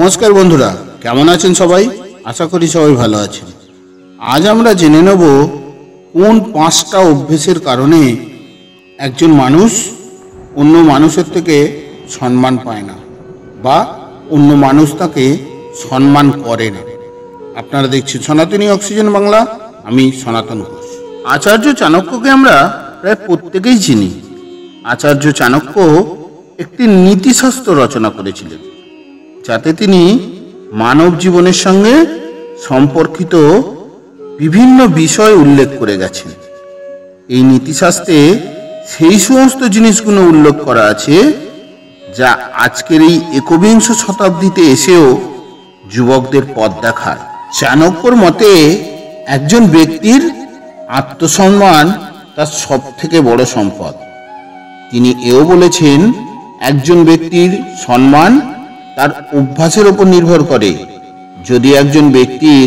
নমস্কার বন্ধুরা, কেমন আছেন সবাই? আশা করি সবাই ভালো আছেন। আজ আমরা জেনে নেব কোন 5টা অভ্যেসের কারণে একজন মানুষ অন্য মানুষের থেকে সম্মান পায় না বা অন্য মানুষ তাকে সম্মান করে না। আপনারা দেখছেন সনাতনী অক্সিজেন বাংলা, আমি সনাতন ঘোষ। আচার্য চাণক্যকে আমরা প্রায় প্রত্যেকেই চিনি। আচার্য চাণক্য একটি নীতিশাস্ত্র রচনা করেছিলেন, যাতে তিনি মানব জীবনের সঙ্গে সম্পর্কিত বিভিন্ন বিষয় উল্লেখ করে গেছেন। এই নীতিশাস্ত্রে সেই সমস্ত জিনিসগুলো উল্লেখ করা আছে যা আজকের এই একবিংশ শতাব্দীতে এসেও যুবকদের পথ দেখায়। চাণক্যর মতে একজন ব্যক্তির আত্মসম্মান তার সব থেকে বড় সম্পদ। তিনি এও বলেছেন, একজন ব্যক্তির সম্মান তার অভ্যাসের উপর নির্ভর করে। যদি একজন ব্যক্তির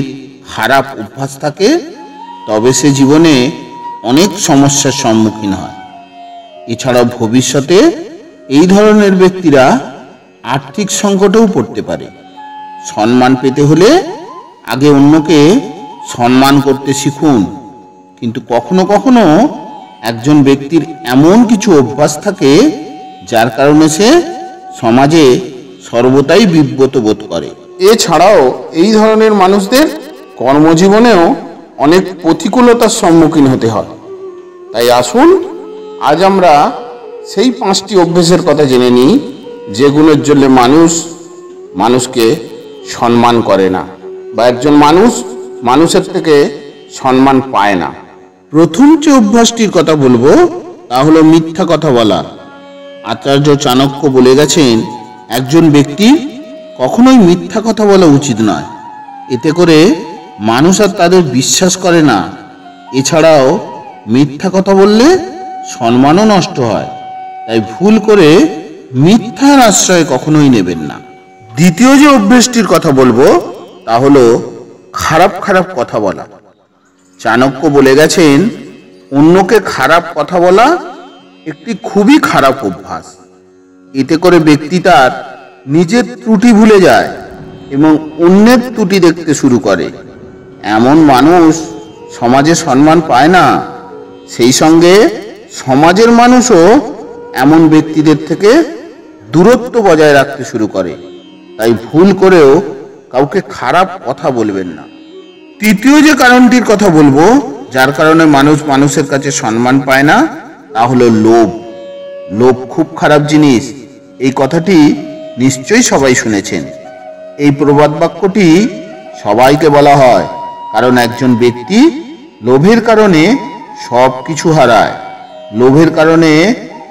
খারাপ অভ্যাস থাকে তবে সে জীবনে অনেক সমস্যার সম্মুখীন হয়। এছাড়াও ভবিষ্যতে এই ধরনের ব্যক্তিরা আর্থিক সংকটেও পড়তে পারে। সম্মান পেতে হলে আগে অন্যকে সম্মান করতে শিখুন। কিন্তু কখনো কখনো একজন ব্যক্তির এমন কিছু অভ্যাস থাকে যার কারণে সে সমাজে সর্বদাই বিব্রত বোধ করে। এছাড়াও এই ধরনের মানুষদের কর্মজীবনেও অনেক প্রতিকূলতার সম্মুখীন হতে হয়। তাই আসুন আজ আমরা সেই 5টি অভ্যেসের কথা জেনে নিই যেগুলোর জন্য মানুষ মানুষকে সম্মান করে না বা একজন মানুষ মানুষের থেকে সম্মান পায় না। প্রথম যে অভ্যাসটির কথা বলবো তা হলো মিথ্যা কথা বলা। আচার্য চাণক্য বলে গেছেন, একজন ব্যক্তি কখনোই মিথ্যা কথা বলা উচিত নয়। এতে করে মানুষ আর তাদের বিশ্বাস করে না। এছাড়াও মিথ্যা কথা বললে সম্মানও নষ্ট হয়। তাই ভুল করে মিথ্যার আশ্রয় কখনোই নেবেন না। দ্বিতীয় যে অভ্যেসটির কথা বলবো তা হলো খারাপ কথা বলা। চাণক্য বলে গেছেন, অন্যকে খারাপ কথা বলা একটি খুবই খারাপ অভ্যাস। এতে করে ব্যক্তি তার নিজের ত্রুটি ভুলে যায় এবং অন্যের ত্রুটি দেখতে শুরু করে। এমন মানুষ সমাজে সম্মান পায় না। সেই সঙ্গে সমাজের মানুষও এমন ব্যক্তিদের থেকে দূরত্ব বজায় রাখতে শুরু করে। তাই ভুল করেও কাউকে খারাপ কথা বলবেন না। তৃতীয় যে কারণটির কথা বলবো যার কারণে মানুষ মানুষের কাছে সম্মান পায় না তা হলো লোভ। লোভ খুব খারাপ জিনিস। এই কথাটি নিশ্চয়ই সবাই শুনেছেন। এই প্রবাদ বাক্যটি সবাইকে বলা হয়, কারণ একজন ব্যক্তি লোভের কারণে সব কিছু হারায়। লোভের কারণে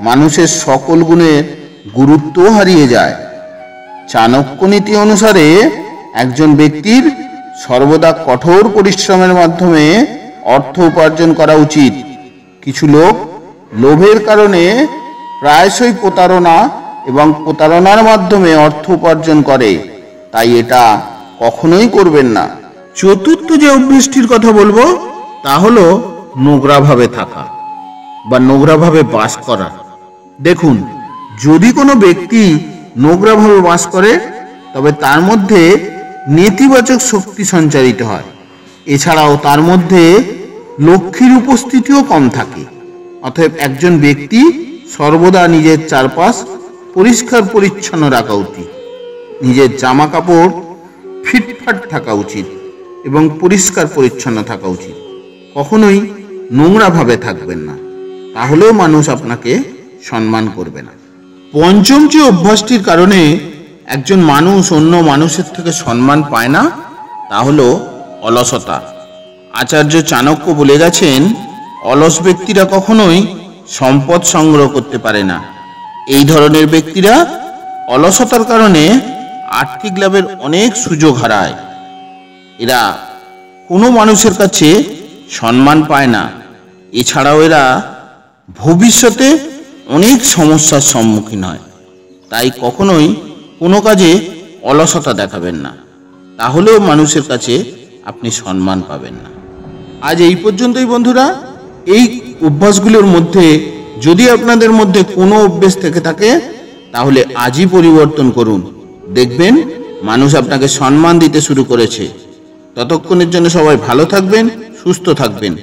মানুষের সকল গুণের গুরুত্ব হারিয়ে যায়। চাণক্য নীতি অনুসারে একজন ব্যক্তির সর্বদা কঠোর পরিশ্রমের মাধ্যমে অর্থ উপার্জন করা উচিত। কিছু লোক লোভের কারণে প্রায়শই প্রতারণা এবং প্রতারণার মাধ্যমে অর্থ উপার্জন করে। তাই এটা কখনোই করবেন না। চতুর্থ যে অভ্যাসটির কথা বলবো তা হলো নোংরাভাবে থাকা বা নোংরাভাবে বাস করা। দেখুন, যদি কোনো ব্যক্তি নোংরাভাবে বাস করে তবে তার মধ্যে নেতিবাচক শক্তি সঞ্চারিত হয়। এছাড়াও তার মধ্যে লক্ষ্মীর উপস্থিতিও কম থাকে। অতএব একজন ব্যক্তি সর্বদা নিজের চারপাশ পরিষ্কার পরিচ্ছন্ন রাখা উচিত। নিজের জামা কাপড় ফিটফাট থাকা উচিত এবং পরিষ্কার পরিচ্ছন্ন থাকা উচিত। কখনোই নোংরাভাবে থাকবেন না, তাহলেও মানুষ আপনাকে সম্মান করবে না। পঞ্চম যে অভ্যাসটির কারণে একজন মানুষ অন্য মানুষের থেকে সম্মান পায় না তা হলো অলসতা। আচার্য চাণক্য বলে গেছেন, অলস ব্যক্তিরা কখনোই সম্পদ সংগ্রহ করতে পারে না। এই ধরনের ব্যক্তিরা অলসতার কারণে আর্থিক লাভের অনেক সুযোগ হারায়। এরা কোনো মানুষের কাছে সম্মান পায় না। এছাড়াও এরা ভবিষ্যতে অনেক সমস্যার সম্মুখীন হয়। তাই কখনোই কোনো কাজে অলসতা দেখাবেন না, তাহলেও মানুষের কাছে আপনি সম্মান পাবেন না। আজ এই পর্যন্তই বন্ধুরা। এই অভ্যাসগুলোর মধ্যে যদি আপনাদের মধ্যে কোনো অভ্যাস থেকে থাকে তাহলে আজই পরিবর্তন করুন। দেখবেন মানুষ আপনাকে সম্মান দিতে শুরু করেছে। ততক্ষণের জন্য সবাই ভালো থাকবেন, সুস্থ থাকবেন।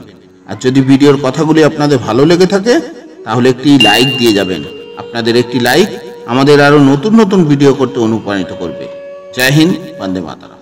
আর যদি ভিডিওর কথাগুলি আপনাদের ভালো লেগে থাকে তাহলে একটি লাইক দিয়ে যাবেন। আপনাদের একটি লাইক আমাদের আরো নতুন নতুন ভিডিও করতে অনুপ্রাণিত করবে। জয় হিন্দ, বন্দে মাতরম।